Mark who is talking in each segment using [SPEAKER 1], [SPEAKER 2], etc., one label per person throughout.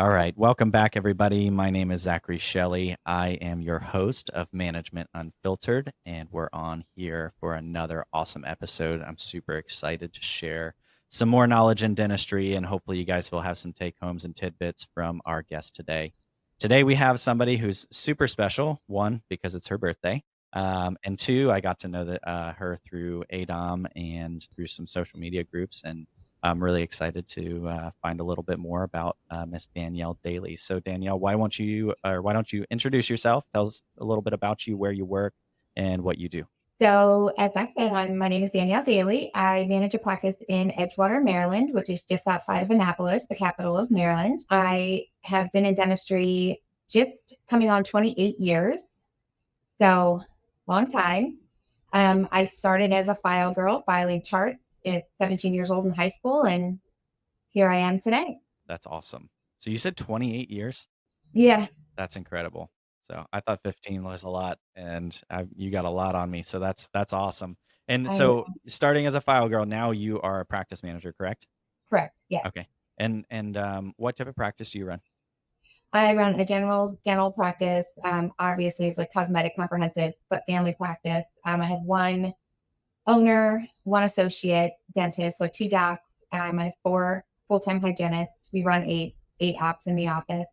[SPEAKER 1] All right. Welcome back, everybody. My name is Zachary Shelley. I am your host of Management Unfiltered, and we're on here for another awesome episode. I'm super excited to share some more knowledge in dentistry, and hopefully, you guys will have some take homes and tidbits from our guest today. Today, we have somebody who's super special. One, because it's her birthday. And two, I got to know her through ADOM and through some social media groups. And I'm really excited to find a little bit more about Miss Danielle Dailey. So Danielle, why don't you introduce yourself? Tell us a little bit about you, where you work, and what you do.
[SPEAKER 2] So, as I said, my name is Danielle Dailey. I manage a practice in Edgewater, Maryland, which is just outside of Annapolis, the capital of Maryland. I have been in dentistry just coming on 28 years. So, long time. I started as a file girl, filing charts at 17 years old in high school, and here I am today.
[SPEAKER 1] That's awesome. So you said 28 years?
[SPEAKER 2] Yeah.
[SPEAKER 1] That's incredible. So I thought 15 was a lot, and you got a lot on me. So that's awesome. And
[SPEAKER 2] I
[SPEAKER 1] so starting as a file girl, now you are a practice manager, correct?
[SPEAKER 2] Correct. Yeah.
[SPEAKER 1] Okay. And what type of practice do you run?
[SPEAKER 2] I run a general dental practice. Obviously, it's like cosmetic comprehensive, but family practice. I have one owner, one associate dentist, so two docs. I have four full-time hygienists. We run eight ops in the office.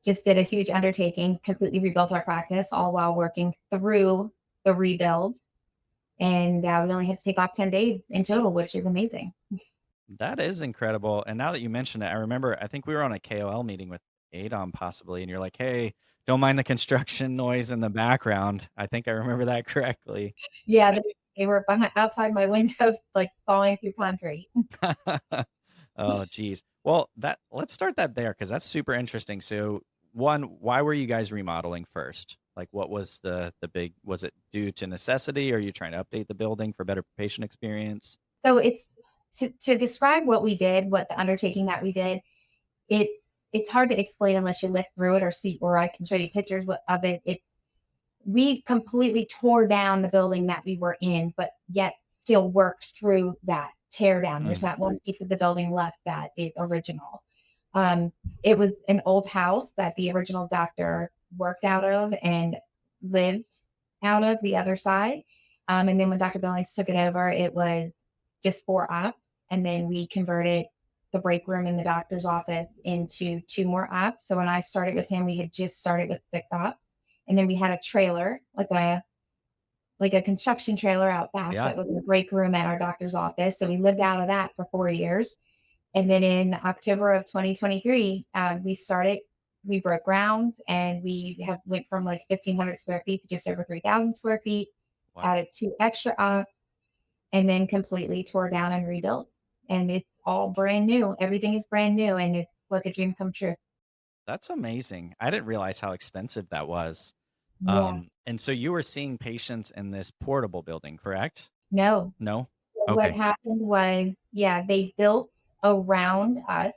[SPEAKER 2] Just did a huge undertaking, completely rebuilt our practice, all while working through the rebuild. And we only had to take off 10 days in total, which is amazing.
[SPEAKER 1] That is incredible. And now that you mention it, I remember I think we were on a KOL meeting with ADOM possibly, and you're like, "Hey, don't mind the construction noise in the background." I think I remember that correctly.
[SPEAKER 2] Yeah, they were outside my windows, like sawing through concrete.
[SPEAKER 1] Oh, geez. Well, let's start that there because that's super interesting. So, one, why were you guys remodeling first? Like, what was the big? Was it due to necessity? Or are you trying to update the building for better patient experience?
[SPEAKER 2] So it's to describe what we did, what the undertaking that we did, it it's hard to explain unless you live through it or see, or I can show you pictures of it. We completely tore down the building that we were in, but yet still worked through that tear down. There's
[SPEAKER 1] Mm,
[SPEAKER 2] not one piece of the building left that is original. Um, it was an old house that the original doctor worked out of and lived out of the other side. And then when Dr. Billings took it over, it was just four ops. And then we converted the break room in the doctor's office into two more ops. So when I started with him, we had just started with six ops. And then we had a trailer, like a construction trailer out back
[SPEAKER 1] yeah,
[SPEAKER 2] that was a break room at our doctor's office. So we lived out of that for 4 years. And then in October of 2023, we broke ground and we have went from like 1,500 square feet to just over 3,000 square feet,
[SPEAKER 1] wow,
[SPEAKER 2] added two extra ops, and then completely tore down and rebuilt. And it's all brand new. Everything is brand new and it's like a dream come true.
[SPEAKER 1] that's amazing. I didn't realize how extensive that was.
[SPEAKER 2] Yeah.
[SPEAKER 1] And so you were seeing patients in this portable building, correct?
[SPEAKER 2] No.
[SPEAKER 1] No?
[SPEAKER 2] So what
[SPEAKER 1] Okay.
[SPEAKER 2] happened was, yeah, they built around us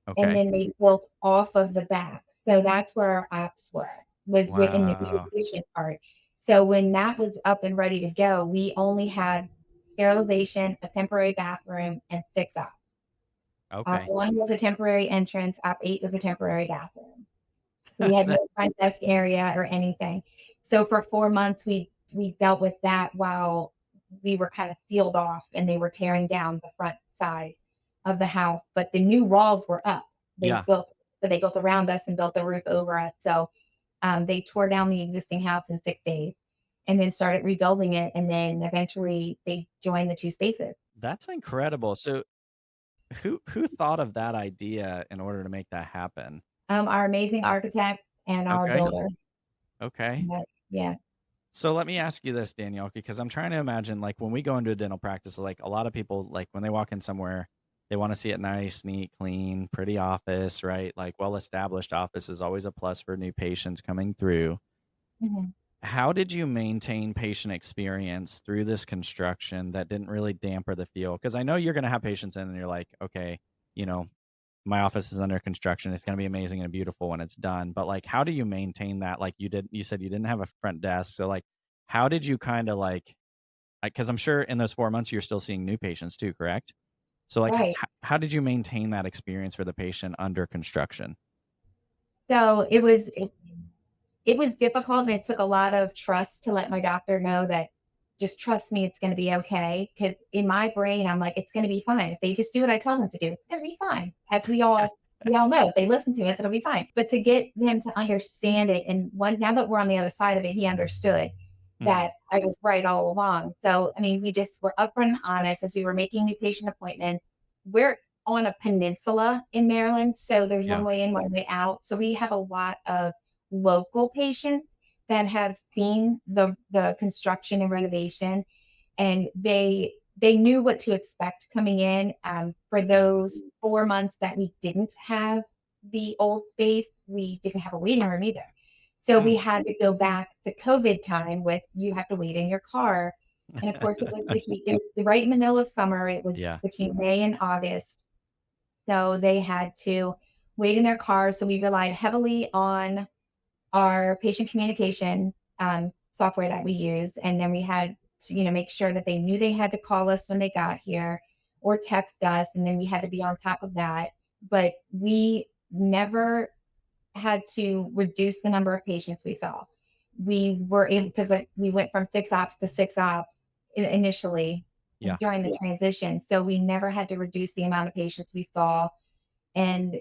[SPEAKER 2] and
[SPEAKER 1] Okay.
[SPEAKER 2] then they built off of the back. So that's where our ops was within the
[SPEAKER 1] Wow.
[SPEAKER 2] beautification part. So when that was up and ready to go, we only had sterilization, a temporary bathroom, and six ops. Op
[SPEAKER 1] Okay.
[SPEAKER 2] one was a temporary entrance, op eight was a temporary bathroom. So we had no
[SPEAKER 1] That
[SPEAKER 2] front desk area or anything. So for 4 months, we dealt with that while we were kind of sealed off and they were tearing down the front side of the house. But the new walls were up.
[SPEAKER 1] yeah.
[SPEAKER 2] They built around us and built the roof over us. So they tore down the existing house in 6 days and then started rebuilding it. And then eventually they joined the two spaces.
[SPEAKER 1] That's incredible. So who thought of that idea in order to make that happen?
[SPEAKER 2] Our amazing architect and our
[SPEAKER 1] Okay.
[SPEAKER 2] builder.
[SPEAKER 1] Okay.
[SPEAKER 2] Yeah.
[SPEAKER 1] So let me ask you this, Danielle, because I'm trying to imagine like when we go into a dental practice, like a lot of people, like when they walk in somewhere, they want to see it nice, neat, clean, pretty office, right? Like well established office is always a plus for new patients coming through.
[SPEAKER 2] Mhm.
[SPEAKER 1] How did you maintain patient experience through this construction that didn't really damper the feel? Because I know you're going to have patients in and you're like, okay, you know, my office is under construction. It's going to be amazing and beautiful when it's done. But like, how do you maintain that? Like you said you didn't have a front desk. So like, how did you kind of like, because I'm sure in those 4 months you're still seeing new patients too, correct? So, like,
[SPEAKER 2] Right.
[SPEAKER 1] how did you maintain that experience for the patient under construction?
[SPEAKER 2] So it was difficult, and it took a lot of trust to let my doctor know that, "Just trust me, it's gonna be okay." Because in my brain, I'm like, "It's gonna be fine. If they just do what I tell them to do, it's gonna be fine." As we all know, if they listen to us, it'll be fine. But to get them to understand it, and one now that we're on the other side of it, he understood
[SPEAKER 1] Mhm.
[SPEAKER 2] that I was right all along. So, I mean, we just were upfront and honest as we were making new patient appointments. We're on a peninsula in Maryland, so there's one
[SPEAKER 1] Yeah.
[SPEAKER 2] way in, one way out. So we have a lot of local patients that have seen the construction and renovation, and they knew what to expect coming in. For those 4 months that we didn't have the old space, we didn't have a waiting room either. So
[SPEAKER 1] Mm.
[SPEAKER 2] we had to go back to COVID time with you have to wait in your car. And of course, it was the heat. It was right in the middle of summer. It was
[SPEAKER 1] Yeah.
[SPEAKER 2] between May and August. So they had to wait in their cars. So we relied heavily on our patient communication software that we use. And then we had to, make sure that they knew they had to call us when they got here or text us. And then we had to be on top of that. But we never had to reduce the number of patients we saw. We were able, because we went from 6 ops to 6 ops initially
[SPEAKER 1] Yeah.
[SPEAKER 2] during the transition. So we never had to reduce the amount of patients we saw. And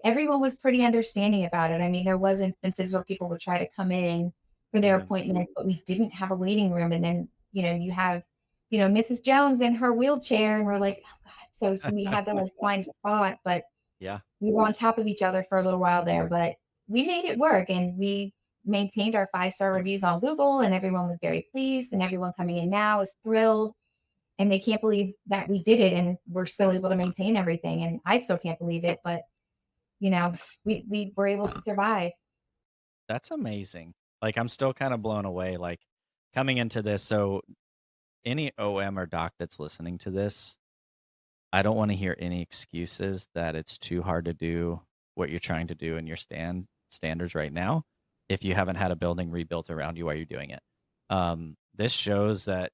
[SPEAKER 2] everyone was pretty understanding about it. I mean, there was instances where people would try to come in for their
[SPEAKER 1] Mhm.
[SPEAKER 2] appointments, but we didn't have a waiting room. And then, you have, Mrs. Jones in her wheelchair, and we're like, oh God. So we had to like find a spot, but
[SPEAKER 1] Yeah.
[SPEAKER 2] we were on top of each other for a little while there, but we made it work, and we maintained our 5-star reviews on Google, and everyone was very pleased, and everyone coming in now is thrilled, and they can't believe that we did it and we're still able to maintain everything. And I still can't believe it, but you know, we were able to survive.
[SPEAKER 1] That's amazing. Like, I'm still kinda blown away, like, coming into this. So any OM or doc that's listening to this, I don't wanna hear any excuses that it's too hard to do what you're trying to do in your standards right now, if you haven't had a building rebuilt around you while you're doing it. This shows that,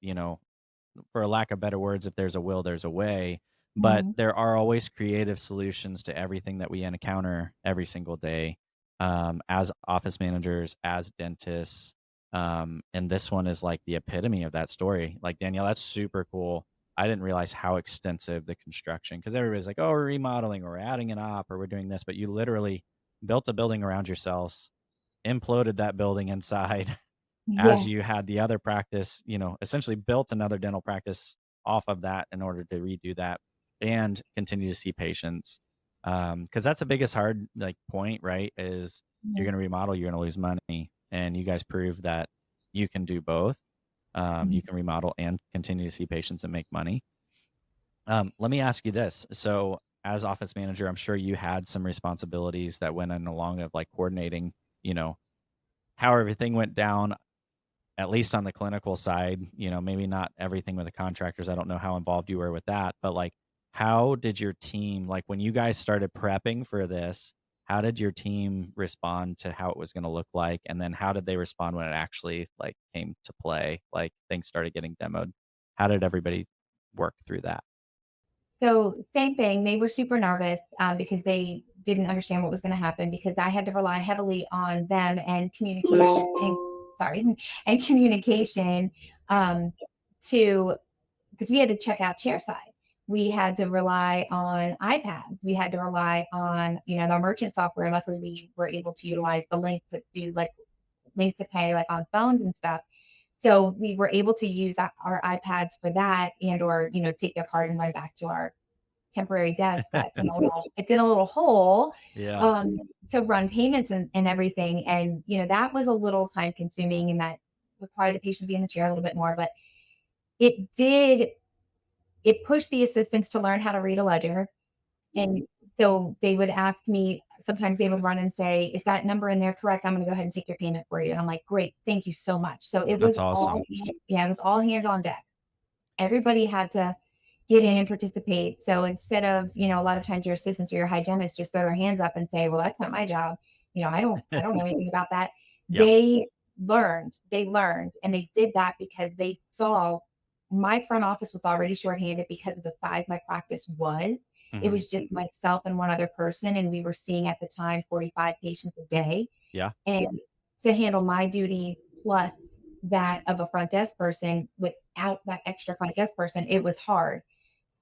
[SPEAKER 1] for a lack of better words, if there's a will, there's a way. But
[SPEAKER 2] Mhm.
[SPEAKER 1] there are always creative solutions to everything that we encounter every single day, as office managers, as dentists. And this one is like the epitome of that story. Like, Danielle, that's super cool. I didn't realize how extensive the construction, because everybody's like, oh, we're remodeling or we're adding an op or we're doing this, but you literally built a building around yourselves, imploded that building inside, as
[SPEAKER 2] Yeah.
[SPEAKER 1] you had the other practice, essentially built another dental practice off of that in order to redo that and continue to see patients. Because that's the biggest hard like point, right? Is you're
[SPEAKER 2] Mhm.
[SPEAKER 1] going to remodel, you're going to lose money, and you guys prove that you can do both. You
[SPEAKER 2] Mhm.
[SPEAKER 1] can remodel and continue to see patients and make money. Let me ask you this: so, as office manager, I'm sure you had some responsibilities that went in along of like coordinating, you know, how everything went down, at least on the clinical side. Maybe not everything with the contractors. I don't know how involved you were with that, but like, how did your team, like when you guys started prepping for this, how did your team respond to how it was going to look like? And then how did they respond when it actually like came to play? Like things started getting demoed. How did everybody work through that?
[SPEAKER 2] So same thing. They were super nervous because they didn't understand what was going to happen, because I had to rely heavily on them and communication. Sorry, and communication um, to because we had to check out chairside. We had to rely on iPads. We had to rely on the merchant software. Luckily, we were able to utilize the link to do like link to pay like on phones and stuff. So we were able to use our iPads for that, and or take their card and run back to our temporary desk that's in a little it's in a little hole
[SPEAKER 1] Yeah.
[SPEAKER 2] um, to run payments and everything. And that was a little time consuming, and that required the patient to be in the chair a little bit more. But it did it pushed the assistants to learn how to read a ledger. And so they would ask me, sometimes they would run and say, is that number in there correct? I'm going to go ahead and take your payment for you. And I'm like, great, thank you so much. So it
[SPEAKER 1] That's
[SPEAKER 2] was all,
[SPEAKER 1] awesome.
[SPEAKER 2] yeah, it was all hands on deck. Everybody had to get in and participate. So instead of, a lot of times your assistants or your hygienists just throw their hands up and say, well, that's not my job. I don't know anything about that.
[SPEAKER 1] Yeah.
[SPEAKER 2] They learned, and they did that because they saw my front office was already shorthanded because of the size my practice was. It
[SPEAKER 1] Hmm.
[SPEAKER 2] was just myself and one other person, and we were seeing at the time 45 patients a day.
[SPEAKER 1] Yeah.
[SPEAKER 2] And to handle my duties plus that of a front desk person without that extra front desk person, it was hard.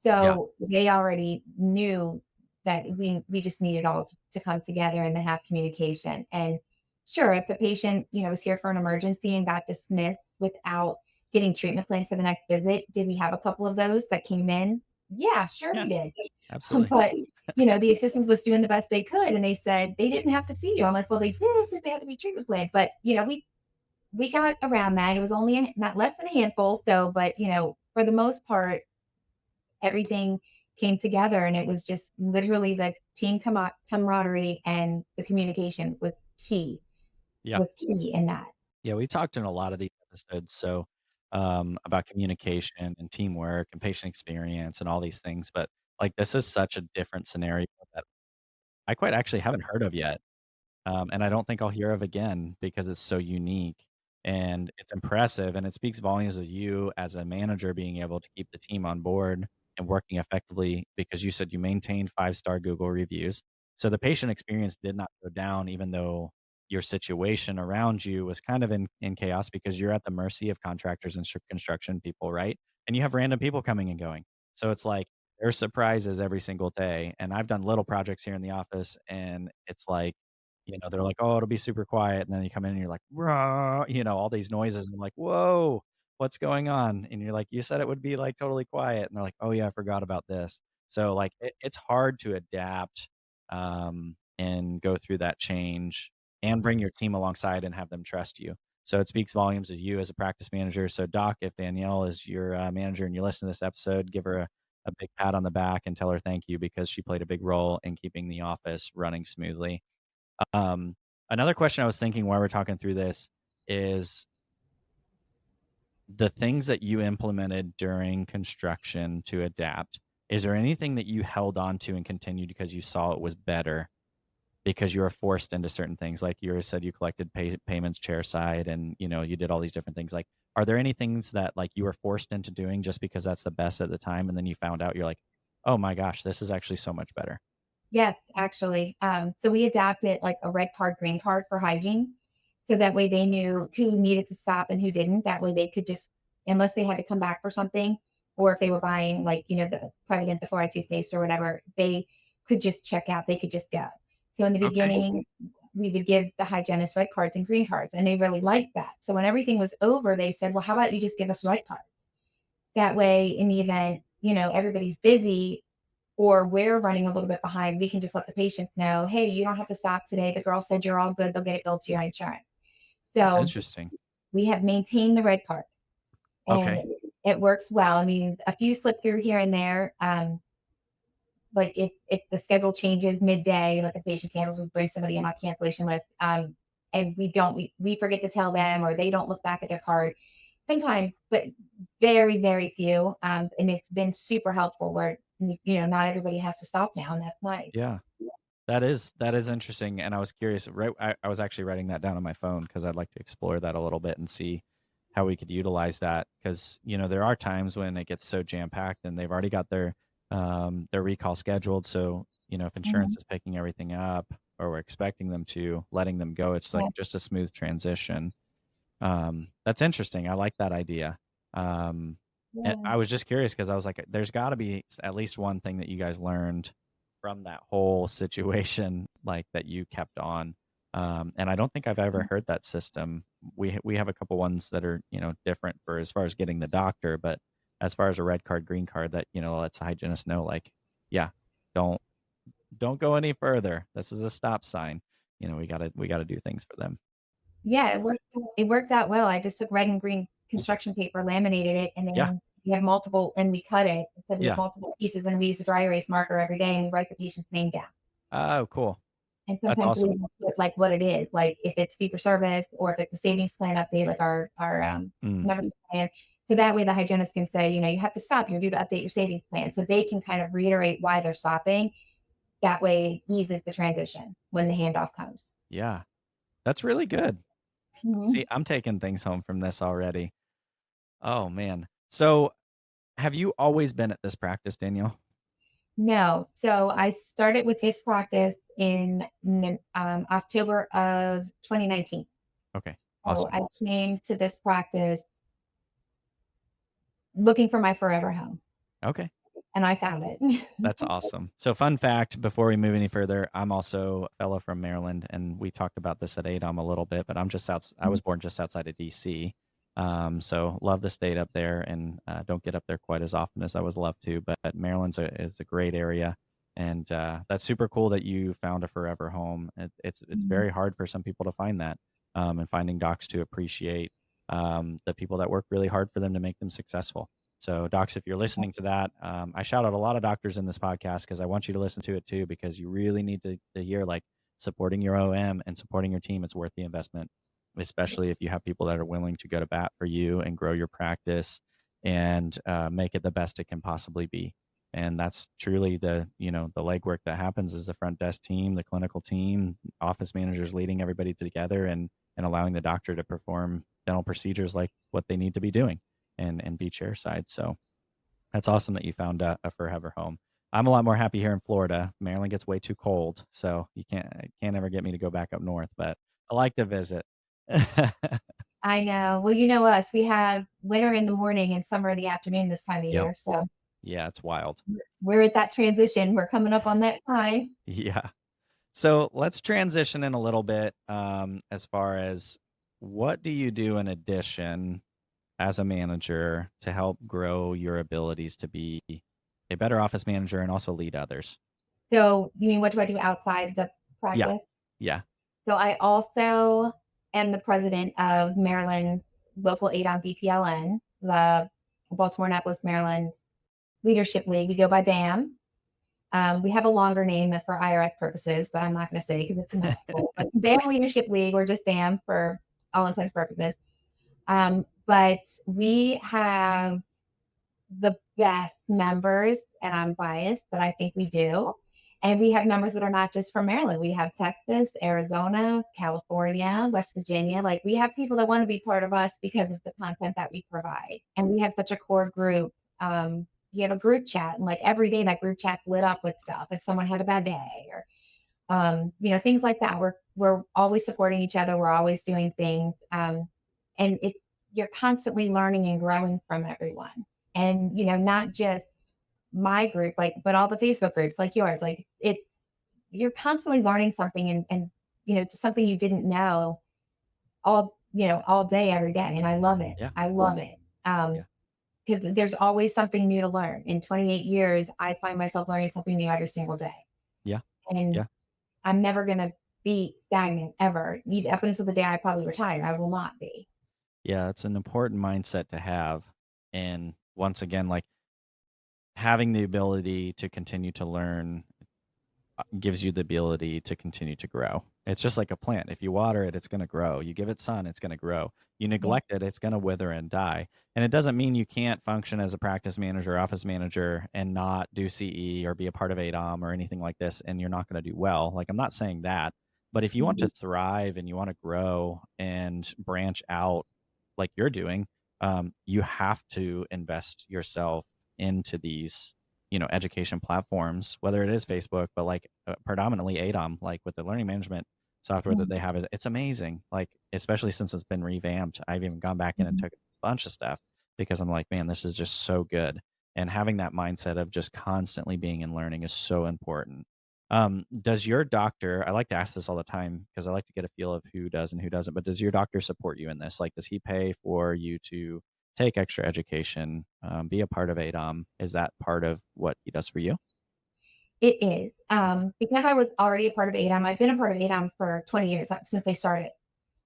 [SPEAKER 1] Yeah.
[SPEAKER 2] So they already knew that we just needed all to come together and to have communication. And sure, if the patient, was here for an emergency and got dismissed without getting treatment planned for the next visit, did we have a couple of those that came in? Yeah, sure
[SPEAKER 1] Yeah.
[SPEAKER 2] we did.
[SPEAKER 1] Absolutely.
[SPEAKER 2] But the assistants was doing the best they could, and they said they didn't have to see you. I'm like, well, they did because they had to be treatment planned. But we got around that. It was only not less than a handful. So, but for the most part, everything came together, and it was just literally the team camaraderie and the communication
[SPEAKER 1] Yeah.
[SPEAKER 2] was key in that.
[SPEAKER 1] Yeah, we talked in a lot of these episodes, so, about communication and teamwork and patient experience and all these things, but, like, this is such a different scenario that I quite actually haven't heard of yet. And I don't think I'll hear of again because it's so unique and it's impressive, and it speaks volumes of you as a manager being able to keep the team on board and working effectively because you said you maintained five-star Google reviews. So the patient experience did not go down even though your situation around you was kind of in chaos because you're at the mercy of contractors and construction people, right? And you have random people coming and going. So it's like there's surprises every single day. And I've done little projects here in the office, and it's like, they're like, "Oh, it'll be super quiet," and then you come in and you're like, "Rah," all these noises, and I'm like, "Whoa, what's going on?" And you're like, "You said it would be, like, totally quiet," and they're like, "Oh, yeah, I forgot about this." So, like, it's hard to adapt, and go through that change and bring your team alongside and have them trust you. So it speaks volumes of you as a practice manager. So, Doc, if Danielle is your, manager and you listen to this episode, give her a big pat on the back and tell her thank you because she played a big role in keeping the office running smoothly. Um, Another question I was thinking while we're talking through this is the things that you implemented during construction to adapt. Is there anything that you held on to and continued because you saw it was better because you were forced into certain things? Like you said, you collected payments chair side and you did all these different things. Like, are there any things that like you were forced into doing just because that's the best at the time? And then you found out you're like, oh my gosh, this is actually so much better.
[SPEAKER 2] Yes, actually. So we adapted like a red card, green card for hygiene. So that way they knew who needed to stop and who didn't. That way they could just, unless they had to come back for something, or if they were buying like, the Private the fluoride toothpaste or whatever, they could just check out. They could just go. So in the
[SPEAKER 1] Okay.
[SPEAKER 2] beginning, we would give the hygienist red cards and green cards, and they really liked that. So when everything was over, they said, well, how about you just give us red cards? That way, in the event, everybody's busy, or we're running a little bit behind, we can just let the patients know, hey, you don't have to stop today. The girl said you're all good. They'll get it billed to your insurance.
[SPEAKER 1] That's
[SPEAKER 2] So
[SPEAKER 1] interesting.
[SPEAKER 2] we have maintained the red card, and
[SPEAKER 1] Okay.
[SPEAKER 2] it works well. I mean, a few slip through here and there. Like if the schedule changes midday, like a patient cancels, we bring somebody in on cancellation list. And we forget to tell them, or they don't look back at their card sometimes, but very, very few. And it's been super helpful where, not everybody has to stop now, and that's nice.
[SPEAKER 1] Yeah. That is interesting, and I was curious, right, I was actually writing that down on my phone because 'cause I'd like to explore that a little bit and see how we could utilize that. Because there are times when it gets so jam-packed and they've already got their recall scheduled, so, if insurance
[SPEAKER 2] Mhm.
[SPEAKER 1] is picking everything up or we're expecting them to, letting them go, it's like
[SPEAKER 2] Yeah.
[SPEAKER 1] just a smooth transition. That's interesting. I like that idea. And
[SPEAKER 2] Yeah.
[SPEAKER 1] I was just curious because I was like, there's got to be at least one thing that you guys learned from that whole situation, like that you kept on. And I don't think I've ever heard that system. We have a couple ones that are different for as far as getting the doctor, but as far as a red card, green card, that lets the hygienist know, like, yeah, don't don't go any further. This is a stop sign. We gotta do things for them.
[SPEAKER 2] Yeah, it worked out well. I just took red and green construction paper, laminated it, and
[SPEAKER 1] Yeah,
[SPEAKER 2] then we have multiple and we cut it. So we have
[SPEAKER 1] yeah.
[SPEAKER 2] multiple pieces, and we use a dry erase marker every day, and we write the patient's name down.
[SPEAKER 1] Oh, cool.
[SPEAKER 2] And
[SPEAKER 1] That's
[SPEAKER 2] sometimes we
[SPEAKER 1] awesome.
[SPEAKER 2] even put, like, what it is, like, if it's fee for service or if it's a savings plan update, like our
[SPEAKER 1] Mm,
[SPEAKER 2] membership plan. So that way the hygienist can say, "You have to stop. You're due to update your savings plan." So they can kind of reiterate why they're stopping. That way it eases the transition when the handoff comes.
[SPEAKER 1] yeah, that's really good.
[SPEAKER 2] Mhm.
[SPEAKER 1] See, I'm taking things home from this already. Oh, man. So Have you always been at this practice, Danielle?
[SPEAKER 2] No. So I started with this practice in October of 2019.
[SPEAKER 1] Okay,
[SPEAKER 2] So
[SPEAKER 1] awesome.
[SPEAKER 2] I came to this practice looking for my forever home,
[SPEAKER 1] Okay.
[SPEAKER 2] and I found it.
[SPEAKER 1] That's awesome. So, fun fact before we move any further, I'm also a fellow from Maryland, and we talked about this at ADOM a little bit, but I was born just outside of DC. So, love the state up there, and don't get up there quite as often as I would love to. But is a great area, and that's super cool that you found a forever home. It's
[SPEAKER 2] Mhm.
[SPEAKER 1] very hard for some people to find that, and finding docs to appreciate the people that work really hard for them to make them successful. So, docs, if you're listening to that, I shout out a lot of doctors in this podcast because I want you to listen to it too, because you really need to hear like supporting your OM and supporting your team. It's worth the investment, especially if you have people that are willing to go to bat for you and grow your practice and make it the best it can possibly be. And that's truly the legwork that happens is the front desk team, the clinical team, office managers leading everybody together and allowing the doctor to perform dental procedures like what they need to be doing and be chair side. So that's awesome that you found a forever home. I'm a lot more happy here in Florida. Maryland gets way too cold, so you can't ever get me to go back up north. But I like to visit.
[SPEAKER 2] I know. Well, you know us. We have winter in the morning and summer in the afternoon this time of
[SPEAKER 1] Yep.
[SPEAKER 2] year. So
[SPEAKER 1] Yeah, it's wild.
[SPEAKER 2] we're at that transition. We're coming up on that time.
[SPEAKER 1] Yeah. So let's transition in a little bit as far as what do you do in addition as a manager to help grow your abilities to be a better office manager and also lead others?
[SPEAKER 2] So you mean what do I do outside the
[SPEAKER 1] Yeah.
[SPEAKER 2] practice?
[SPEAKER 1] Yeah.
[SPEAKER 2] So I also am the president of Maryland local ADOM DPLN, the Baltimore Annapolis Maryland Leadership League. We go by BAM. We have a longer name than for IRS purposes, but I'm not going to say because it's a mouthful. But BAM Leadership League, or just BAM for all intents and purposes. But we have the best members, and I'm biased, but I think we do. And we have members that are not just from Maryland. We have Texas, Arizona, California, West Virginia. Like we have people that want to be part of us because of the content that we provide. And we have such a core group. You have a group chat, and like every day that group chat's lit up with stuff. If someone had a bad day or things like that. We're always supporting each other. We're always doing things. And it you're constantly learning and growing from everyone. And not just my group, like, but all the Facebook groups like yours. Like you're constantly learning something and just something you didn't know all day, every day. And I love it.
[SPEAKER 1] Yeah.
[SPEAKER 2] I love it.
[SPEAKER 1] Yeah.
[SPEAKER 2] Because there's always something new to learn. In 28 years, I find myself learning something new every single day.
[SPEAKER 1] Yeah.
[SPEAKER 2] And
[SPEAKER 1] Yeah.
[SPEAKER 2] I'm never gonna be stagnant ever. Even up until the day I probably retire, I will not be.
[SPEAKER 1] Yeah, it's an important mindset to have. And once again, like having the ability to continue to learn gives you the ability to continue to grow. It's just like a plant. If you water it, it's going to grow. You give it sun, it's going to grow. You
[SPEAKER 2] Yeah.
[SPEAKER 1] neglect it, it's going to wither and die. And it doesn't mean you can't function as a practice manager, office manager, and not do CE or be a part of ADOM or anything like this, and you're not going to do well. Like, I'm not saying that. But if you want to
[SPEAKER 2] Mhm.
[SPEAKER 1] thrive and you want to grow and branch out like you're doing, you have to invest yourself into these education platforms, whether it is Facebook, but like predominantly ADOM, like with the learning management software that
[SPEAKER 2] Mhm.
[SPEAKER 1] they have, it's amazing. Like, especially since it's been revamped, I've even gone back in and
[SPEAKER 2] Mhm.
[SPEAKER 1] took a bunch of stuff because I'm like, man, this is just so good. And having that mindset of just constantly being in learning is so important. Does your doctor, I like to ask this all the time because I like to get a feel of who does and who doesn't, but does your doctor support you in this? Like, does he pay for you to take extra education, be a part of ADOM? Is that part of what he does for you?
[SPEAKER 2] It is. Because I was already a part of ADAM, I've been a part of ADAM for 20 years since they started.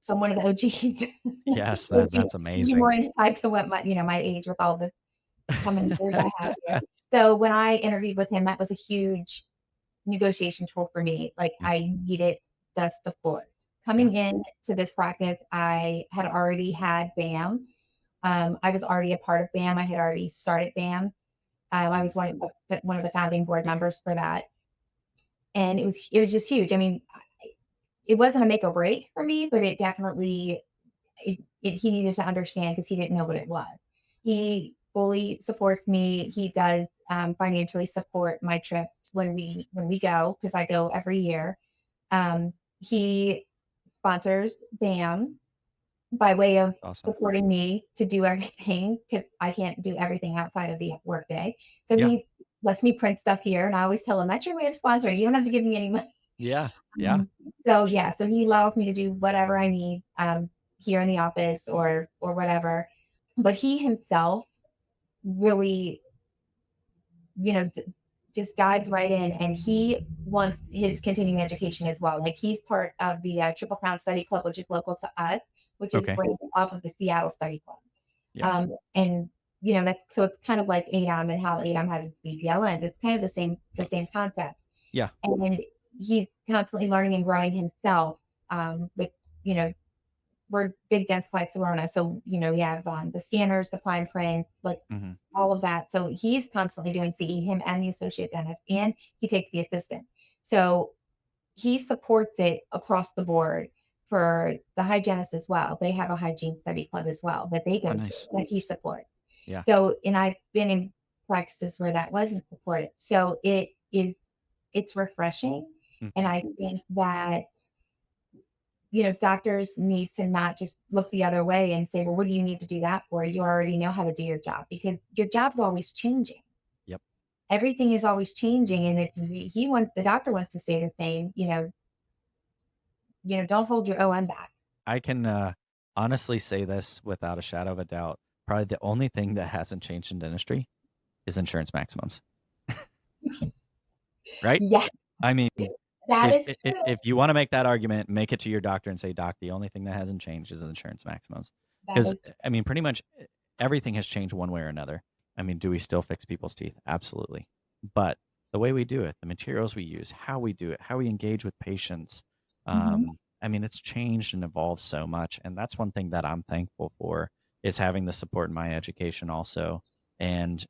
[SPEAKER 2] So I'm one of the OGs.
[SPEAKER 1] Yes,
[SPEAKER 2] Give
[SPEAKER 1] that's
[SPEAKER 2] you more
[SPEAKER 1] amazing.
[SPEAKER 2] insights to what my age with all this how many years I have here. So when I interviewed with him, that was a huge negotiation tool for me. Like
[SPEAKER 1] Yeah,
[SPEAKER 2] I needed the support.
[SPEAKER 1] yeah,
[SPEAKER 2] Coming in to this practice, I had already had BAM. I was already a part of BAM. I had already started BAM. I was one of the founding board members for that, and it was just huge. I mean, it wasn't a make or break for me, but it definitely he needed to understand because he didn't know what it was. He fully supports me. He does financially support my trips when we go, because I go every year. He sponsors BAM by way of
[SPEAKER 1] Awesome.
[SPEAKER 2] supporting me to do everything, because I can't do everything outside of the workday. So
[SPEAKER 1] Yeah.
[SPEAKER 2] he lets me print stuff here, and I always tell him, that's your way of sponsoring. You don't have to give me any money.
[SPEAKER 1] Yeah. Yeah.
[SPEAKER 2] Um, so yeah, so he allows me to do whatever I need here in the office or whatever. But he himself really, you know, just dives right in, and he wants his continuing education as well. Like, he's part of the Triple Crown Study Club, which is local to us, which is
[SPEAKER 1] Okay.
[SPEAKER 2] branched off of the Seattle Study Club.
[SPEAKER 1] Yeah.
[SPEAKER 2] And that's, so it's kind of like ADAM and how ADAM has its BPLNs. It's kind of the same concept.
[SPEAKER 1] Yeah.
[SPEAKER 2] And he's constantly learning and growing himself. With you know we're big dense like Corona, so we have the scanners, the fine prints, like
[SPEAKER 1] Hmm.
[SPEAKER 2] all of that. So he's constantly doing CE, him and the associate dentist, and he takes the assistant. So he supports it across the board for the hygienists as well. They have a hygiene study club as well that they
[SPEAKER 1] Oh,
[SPEAKER 2] go to,
[SPEAKER 1] nice.
[SPEAKER 2] that he supports.
[SPEAKER 1] Yeah.
[SPEAKER 2] So, and I've been in practices where that wasn't supported. So it's refreshing. And
[SPEAKER 1] Hmm.
[SPEAKER 2] I think that, doctors need to not just look the other way and say, well, what do you need to do that for? You already know how to do your job, because your job's always changing.
[SPEAKER 1] Yep.
[SPEAKER 2] Everything is always changing. And if the doctor wants to stay the same, don't hold your OM back.
[SPEAKER 1] I can honestly say this without a shadow of a doubt. Probably the only thing that hasn't changed in dentistry is insurance maximums, right?
[SPEAKER 2] Yeah,
[SPEAKER 1] I mean,
[SPEAKER 2] that
[SPEAKER 1] if
[SPEAKER 2] is
[SPEAKER 1] if,
[SPEAKER 2] true.
[SPEAKER 1] if you want to make that argument, make it to your doctor and say, "Doc, the only thing that hasn't changed is insurance maximums."
[SPEAKER 2] That
[SPEAKER 1] Because
[SPEAKER 2] is
[SPEAKER 1] I mean, pretty much everything has changed one way or another. I mean, do we still fix people's teeth? Absolutely. But the way we do it, the materials we use, how we do it, how we engage with patients,
[SPEAKER 2] Mhm.
[SPEAKER 1] I mean, it's changed and evolved so much. And that's one thing that I'm thankful for, is having the support in my education also. And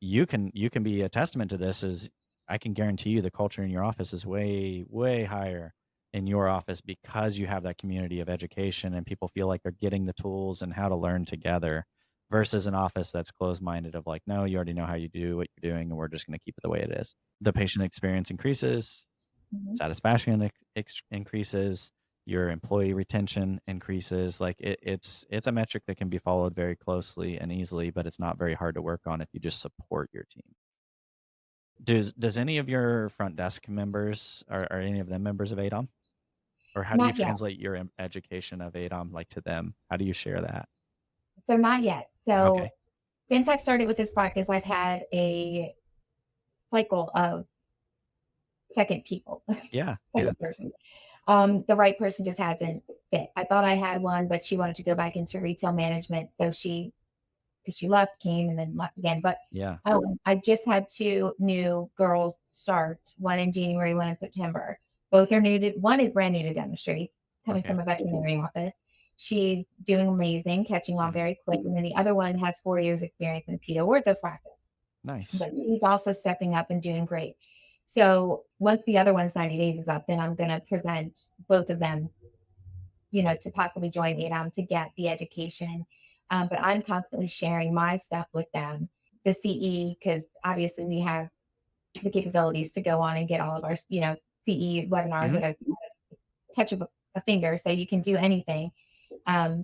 [SPEAKER 1] you can be a testament to this. Is I can guarantee you the culture in your office is way higher in your office, because you have that community of education and people feel like they're getting the tools and how to learn together, versus an office that's closed minded of like, no, you already know how you do what you're doing and we're just going to keep it the way it is. The patient experience increases,
[SPEAKER 2] Mhm.
[SPEAKER 1] satisfaction increases, your employee retention increases. Like it's a metric that can be followed very closely and easily, but it's not very hard to work on if you just support your team. Does any of your front desk members, are any of them members of ADOM? Or how do you
[SPEAKER 2] Not yet.
[SPEAKER 1] translate your education of ADOM like to them? How do you share that?
[SPEAKER 2] So not yet.
[SPEAKER 1] Okay.
[SPEAKER 2] So since I started with this practice, I've had a cycle of second people,
[SPEAKER 1] Yeah. Yeah.
[SPEAKER 2] second person. The right person just hasn't fit. I thought I had one, but she wanted to go back into retail management. So because she left, came, and then left again. But
[SPEAKER 1] Yeah.
[SPEAKER 2] I just had two new girls start, one in January, one in September. Both are new to, one is brand new to dentistry, coming
[SPEAKER 1] Okay.
[SPEAKER 2] from a veterinary office. She's doing amazing, catching on
[SPEAKER 1] Mhm.
[SPEAKER 2] very quick. And then the other one has 4 years experience in pedo ortho practice,
[SPEAKER 1] Nice.
[SPEAKER 2] but he's also stepping up and doing great. So once the other one's 90 days is up, then I'm going to present both of them, to possibly join ADAM to get the education. But I'm constantly sharing my stuff with them, the CE, because obviously we have the capabilities to go on and get all of our, CE webinars
[SPEAKER 1] Hmm.
[SPEAKER 2] at a touch of a finger. So you can do anything.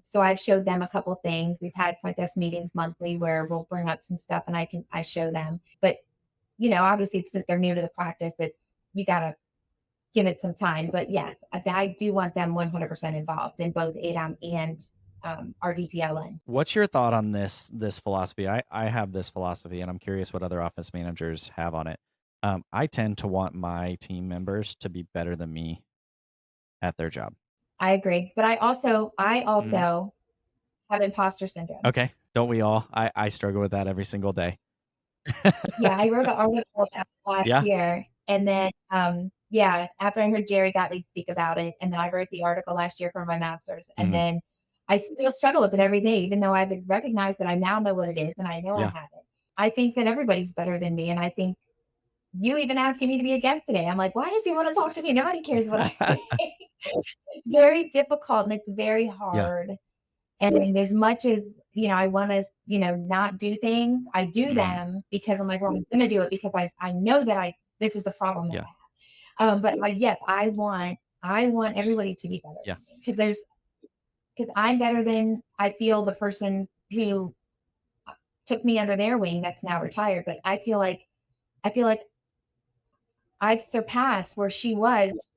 [SPEAKER 2] So I've showed them a couple things. We've had front desk meetings monthly where we'll bring up some stuff and I show them. But obviously it's that they're new to the practice. We gotta give it some time. But yeah, I do want them 100% involved in both ADAM and our DPLN.
[SPEAKER 1] What's your thought on this philosophy? I have this philosophy, and I'm curious what other office managers have on it. I tend to want my team members to be better than me at their job.
[SPEAKER 2] I agree. But I
[SPEAKER 1] Mhm.
[SPEAKER 2] also have imposter syndrome.
[SPEAKER 1] Okay. Don't we all? I struggle with that every single day.
[SPEAKER 2] Yeah, I wrote an article about it last
[SPEAKER 1] Yeah.
[SPEAKER 2] year. And then yeah, after I heard Jerry Gottlieb speak about it, and then I wrote the article last year for my master's. And
[SPEAKER 1] Mhm.
[SPEAKER 2] then I still struggle with it every day, even though I've recognized that I now know what it is and I know I
[SPEAKER 1] Yeah.
[SPEAKER 2] have it. I think that everybody's better than me. And I think you even asking me to be a guest today. I'm like, why does he want to talk to me? Nobody cares what I think. It's very difficult and it's very
[SPEAKER 1] Yeah.
[SPEAKER 2] hard. And as much as I want to, not do things. I do
[SPEAKER 1] Mhm.
[SPEAKER 2] them because I'm like, well, I'm going to do it because I know that this is a problem that
[SPEAKER 1] Yeah.
[SPEAKER 2] I but like, yes, I want everybody to be better
[SPEAKER 1] Yeah.
[SPEAKER 2] than me because I'm better than I feel the person who took me under their wing that's now retired. But I feel like I've surpassed where she was,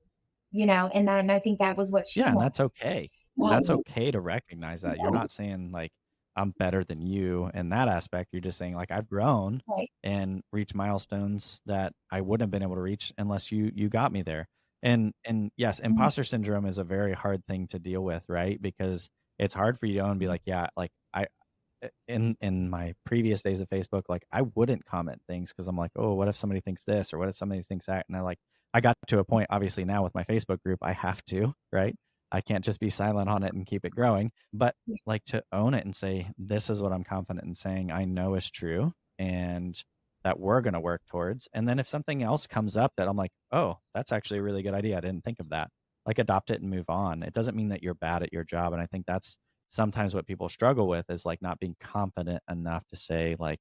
[SPEAKER 2] and I think that was what she
[SPEAKER 1] Yeah, and
[SPEAKER 2] wanted.
[SPEAKER 1] that's okay. That's okay to recognize that. You're not saying, like, "I'm better than you," in that aspect, you're just saying, like, "I've grown
[SPEAKER 2] Right.
[SPEAKER 1] and reached milestones that I wouldn't have been able to reach unless you got me there." And yes,
[SPEAKER 2] Mhm.
[SPEAKER 1] imposter syndrome is a very hard thing to deal with, right? Because it's hard for you to own and be like, "Yeah, like, in my previous days of Facebook, like, I wouldn't comment things because 'cause I'm like, "Oh, what if somebody thinks this or what if somebody thinks that?" And I got to a point, obviously, now with my Facebook group, I have to, right? I can't just be silent on it and keep it growing, but, like, to own it and say, "This is what I'm confident in saying I know is true and that we're gonna work towards." And then if something else comes up that I'm like, "Oh, that's actually a really good idea. I didn't think of that." Like, adopt it and move on. It doesn't mean that you're bad at your job, and I think that's sometimes what people struggle with is, like, not being confident enough to say, like,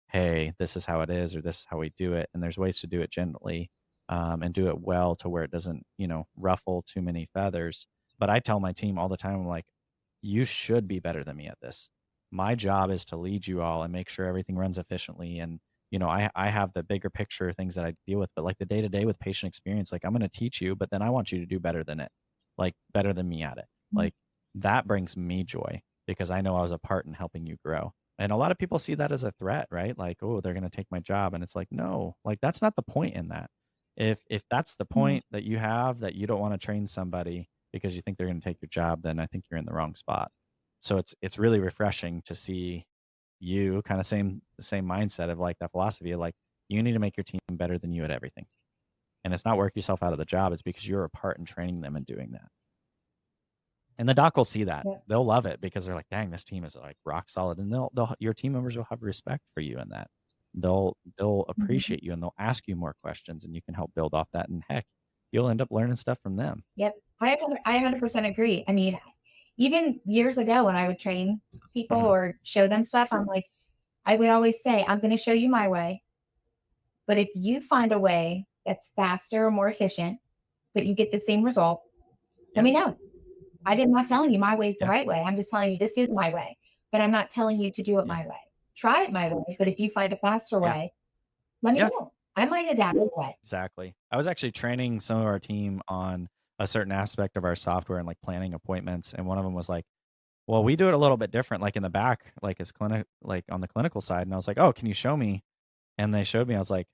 [SPEAKER 1] "Hey, this is how it is," or "This is how we do it," and there's ways to do it gently, and do it well to where it doesn't, ruffle too many feathers. But I tell my team all the time, I'm like, "You should be better than me at this. My job is to lead you all and make sure everything runs efficiently, and, I have the bigger picture things that I deal with, but, like, the day-to-day with patient experience, like, I'm gonna teach you, but then I want you to do better than it, like, better than me at it." Like, that brings me joy because I know I was a part in helping you grow. And a lot of people see that as a threat, right? Like, "Oh, they're gonna take my job." And it's like, "No, like, that's not the point in that." If that's the
[SPEAKER 2] Mhm.
[SPEAKER 1] point that you have, that you don't wanna train somebody because you think they're gonna take your job, then I think you're in the wrong spot. So it's really refreshing to see you kinda same mindset of, like, that philosophy of, like, you need to make your team better than you at everything. And it's not work yourself out of the job, it's because you're a part in training them and doing that. And the doc will see that.
[SPEAKER 2] Yep.
[SPEAKER 1] They'll love it because they're like, "Dang, this team is, like, rock solid," and they'll your team members will have respect for you in that. They'll
[SPEAKER 2] Mhm.
[SPEAKER 1] appreciate you, and they'll ask you more questions, and you can help build off that, and heck, you'll end up learning stuff from them.
[SPEAKER 2] Yep. I 100% agree. I mean, even years ago when I would train people
[SPEAKER 1] Mhm.
[SPEAKER 2] or show them stuff, I'm like, I would always say, I'm going to show you my way. But if you find a way that's faster or more efficient, but you get the same result, let
[SPEAKER 1] Yeah,
[SPEAKER 2] me know. I'm not telling you my way is the
[SPEAKER 1] yeah,
[SPEAKER 2] right way. I'm just telling you this is my way, but I'm not telling you to do it
[SPEAKER 1] yeah,
[SPEAKER 2] my way. Try it my way. But if you find a faster
[SPEAKER 1] yeah,
[SPEAKER 2] way, let me
[SPEAKER 1] yeah,
[SPEAKER 2] know. I might adapt it way.
[SPEAKER 1] exactly. I was actually training some of our team on a certain aspect of our software and, like, planning appointments, and one of them was like, "Well, we do it a little bit different, like, in the back, like, as like, on the clinical side," and I was like, "Oh, can you show me?" And they showed me, I was like,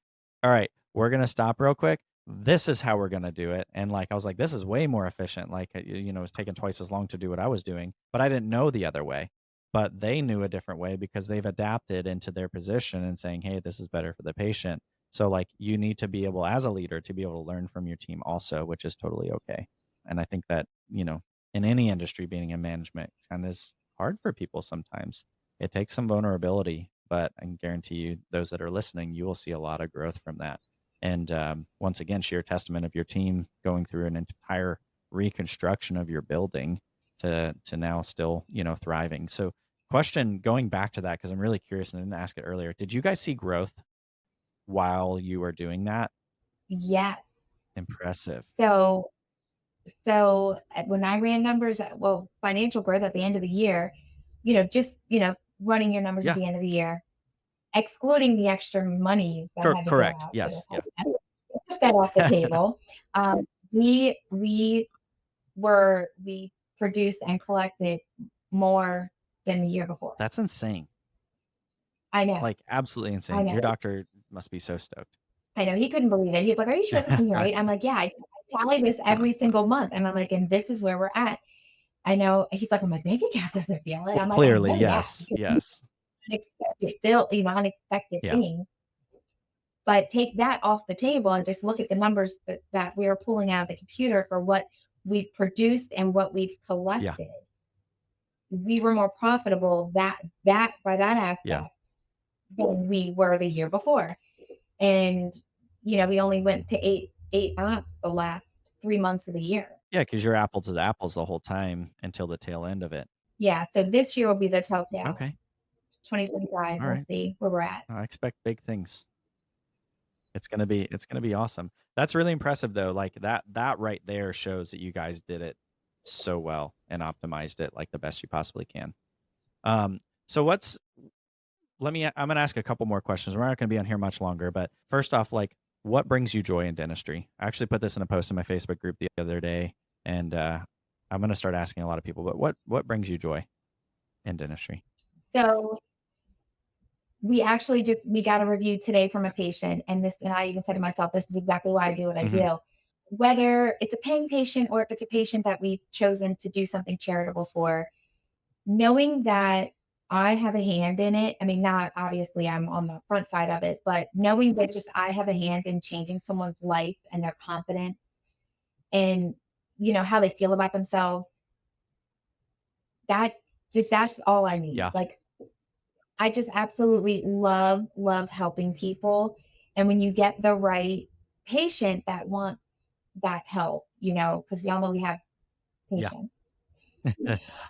[SPEAKER 1] "All right, we're gonna stop real quick. This is how we're gonna do it." And, like, I was like, "This is way more efficient." Like, it's taking twice as long to do what I was doing, but I didn't know the other way. But they knew a different way because they've adapted into their position and saying, "Hey, this is better for the patient." So, like, you need to be able, as a leader, to be able to learn from your team also, which is totally okay. And I think that, in any industry, being in management kind of is hard for people sometimes. It takes some vulnerability, but I can guarantee you, those that are listening, you will see a lot of growth from that. And once again, sheer testament of your team going through an entire reconstruction of your building to now still, thriving. So, question going back to that because I'm really curious and I didn't ask it earlier. Did you guys see growth while you were doing that?
[SPEAKER 2] Yes.
[SPEAKER 1] Impressive.
[SPEAKER 2] So, so when I ran numbers, well, financial growth at the end of the year, just, running your numbers at
[SPEAKER 1] Yeah.
[SPEAKER 2] the end of the year, excluding the extra money that had to go
[SPEAKER 1] Correct.
[SPEAKER 2] out for the
[SPEAKER 1] Yes. Yeah.
[SPEAKER 2] payment, took that off the table. We produced and collected more than the year before.
[SPEAKER 1] That's insane.
[SPEAKER 2] I know,
[SPEAKER 1] Like, absolutely
[SPEAKER 2] I
[SPEAKER 1] insane. Your
[SPEAKER 2] know,
[SPEAKER 1] doctor must be so stoked.
[SPEAKER 2] I know. He couldn't believe it. He's like, "Are you sure this is right?" I'm like, "Yeah, I tally this every single month," and I'm like, "And this is where we're at." I know. He's like, "Well, my bank account doesn't feel it."
[SPEAKER 1] Well,
[SPEAKER 2] I'm like, "I
[SPEAKER 1] clearly,
[SPEAKER 2] know that
[SPEAKER 1] yes.
[SPEAKER 2] because
[SPEAKER 1] Yes.
[SPEAKER 2] unexpected, still, unexpected
[SPEAKER 1] Yeah.
[SPEAKER 2] things." But take that off the table and just look at the numbers that we are pulling out of the computer for what we've produced and what we've
[SPEAKER 1] Yeah.
[SPEAKER 2] collected. We were more profitable that by that
[SPEAKER 1] Yeah.
[SPEAKER 2] aspect than we were the year before. And we only went to eight ops the last 3 months of the year.
[SPEAKER 1] Yeah, because 'cause you're apples to apples the whole time until the tail end of it.
[SPEAKER 2] Yeah, so this year will be the telltale.
[SPEAKER 1] Okay.
[SPEAKER 2] 2025,
[SPEAKER 1] All
[SPEAKER 2] we'll
[SPEAKER 1] right.
[SPEAKER 2] see where we're at.
[SPEAKER 1] I expect big things. It's gonna be awesome. That's really impressive though. Like that right there shows that you guys did it so well and optimized it like the best you possibly can. Um, so what's I'm gonna ask a couple more questions. We're not gonna be on here much longer, but first off, like what brings you joy in dentistry? I actually put this in a post in my Facebook group the other day, and I'm gonna start asking a lot of people. But what brings you joy in dentistry?
[SPEAKER 2] So we got a review today from a patient, and I even said to myself, this is exactly why I do what I
[SPEAKER 1] Hmm.
[SPEAKER 2] do. Whether it's a paying patient or if it's a patient that we've chosen to do something charitable for, knowing that I have a hand in it. I mean, not obviously I'm on the front side of it, but knowing that just I have a hand in changing someone's life and their confidence and how they feel about themselves, that that's all I need.
[SPEAKER 1] Yeah,
[SPEAKER 2] Like I just absolutely love helping people. And when you get the right patient that wants that help, because y'all know we have
[SPEAKER 1] yeah,
[SPEAKER 2] patients.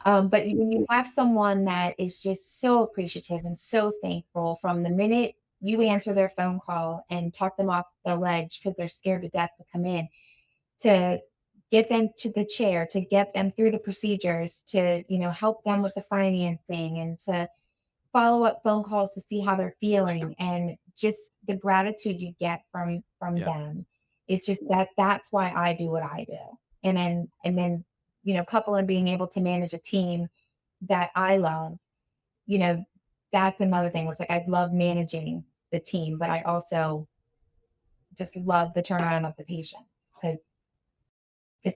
[SPEAKER 2] But when you have someone that is just so appreciative and so thankful from the minute you answer their phone call and talk them off their ledge because they're scared to death to come in, to get them to the chair, to get them through the procedures, to help them with the financing, and to follow up phone calls to see how they're feeling, and just the gratitude you get from
[SPEAKER 1] yeah.
[SPEAKER 2] them. It's just that's why I do what I do. And then couple and being able to manage a team that I love, you know, that's another thing. It's like I love managing the team, but I also just love the turnaround of the patient because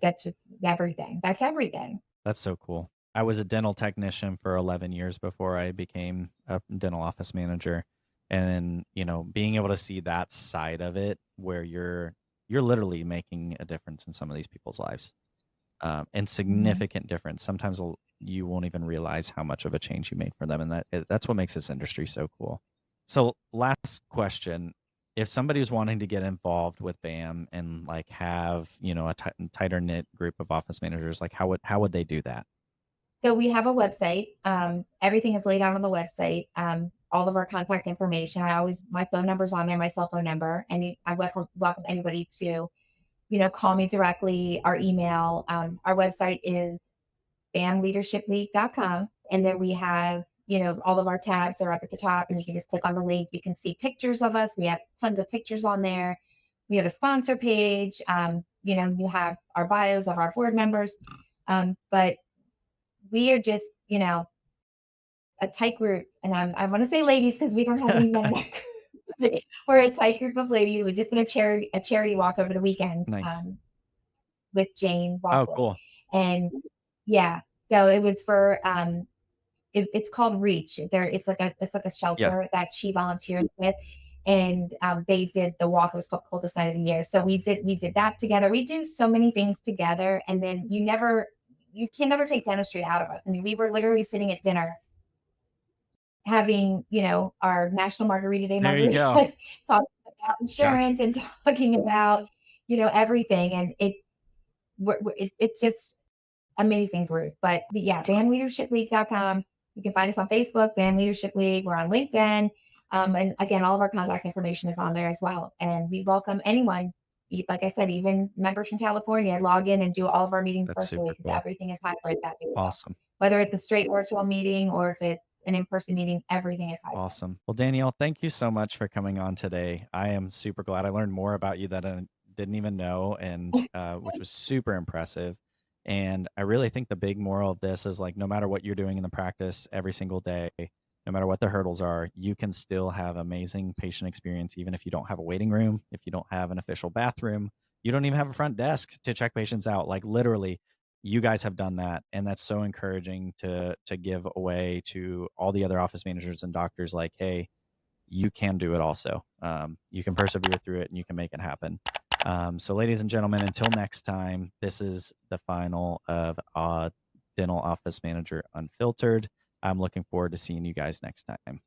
[SPEAKER 2] that's just everything. That's everything.
[SPEAKER 1] That's so cool. I was a dental technician for 11 years before I became a dental office manager. And, being able to see that side of it where you're literally making a difference in some of these people's lives. And
[SPEAKER 2] Mhm.
[SPEAKER 1] significant difference. Sometimes you won't even realize how much of a change you made for them, and that's what makes this industry so cool. So, last question: if somebody was wanting to get involved with BAM and like have a tighter knit group of office managers, like how would they do that?
[SPEAKER 2] So we have a website. Everything is laid out on the website. All of our contact information. My phone number's on there, my cell phone number, and I welcome anybody to, call me directly. Our email. Our website is bamleadershipleague.com. And then we have, all of our tabs are up at the top, and you can just click on the link. You can see pictures of us. We have tons of pictures on there. We have a sponsor page. You have our bios of our board members. But we are just, a tight group. And I want to say ladies because we don't have any men in our group. We're a tight group of ladies. We just did a charity walk over the weekend
[SPEAKER 1] Nice.
[SPEAKER 2] with Jane
[SPEAKER 1] Oh,
[SPEAKER 2] Walkley.
[SPEAKER 1] cool.
[SPEAKER 2] And yeah, so it was for it's called Reach. It's like a
[SPEAKER 1] Yeah,
[SPEAKER 2] shelter that she volunteered with, and they did the walk. It was called Coldest Night of the Year. So we did that together. We do so many things together, and then you can never take dentistry out of us. I mean, we were literally sitting at dinner having our National Margarita Day
[SPEAKER 1] there you
[SPEAKER 2] margaritas,
[SPEAKER 1] go.
[SPEAKER 2] talking about
[SPEAKER 1] Yeah,
[SPEAKER 2] insurance and talking about everything, and it's just amazing group. But yeah, bamleadershipleague.com. You can find us on Facebook, Bam Leadership League. We're on LinkedIn. And again, all of our contact information is on there as well. And we welcome anyone, like I said, even members from California, log in and do all of our meetings
[SPEAKER 1] that's
[SPEAKER 2] virtually
[SPEAKER 1] super
[SPEAKER 2] because
[SPEAKER 1] cool.
[SPEAKER 2] everything is hybrid that we do.
[SPEAKER 1] Awesome.
[SPEAKER 2] Whether it's a straight virtual meeting or if it's an in-person meeting, everything is hybrid.
[SPEAKER 1] Awesome. Well, Danielle, thank you so much for coming on today. I am super glad I learned more about you that I didn't even know, and which was super impressive. And I really think the big moral of this is like, no matter what you're doing in the practice every single day, no matter what the hurdles are, you can still have amazing patient experience, even if you don't have a waiting room, if you don't have an official bathroom, you don't even have a front desk to check patients out. Like literally, you guys have done that, and that's so encouraging to give away to all the other office managers and doctors, like, hey, you can do it also. You can persevere through it and you can make it happen. So ladies and gentlemen, until next time, this is the final of Dental Office Manager Unfiltered. I'm looking forward to seeing you guys next time.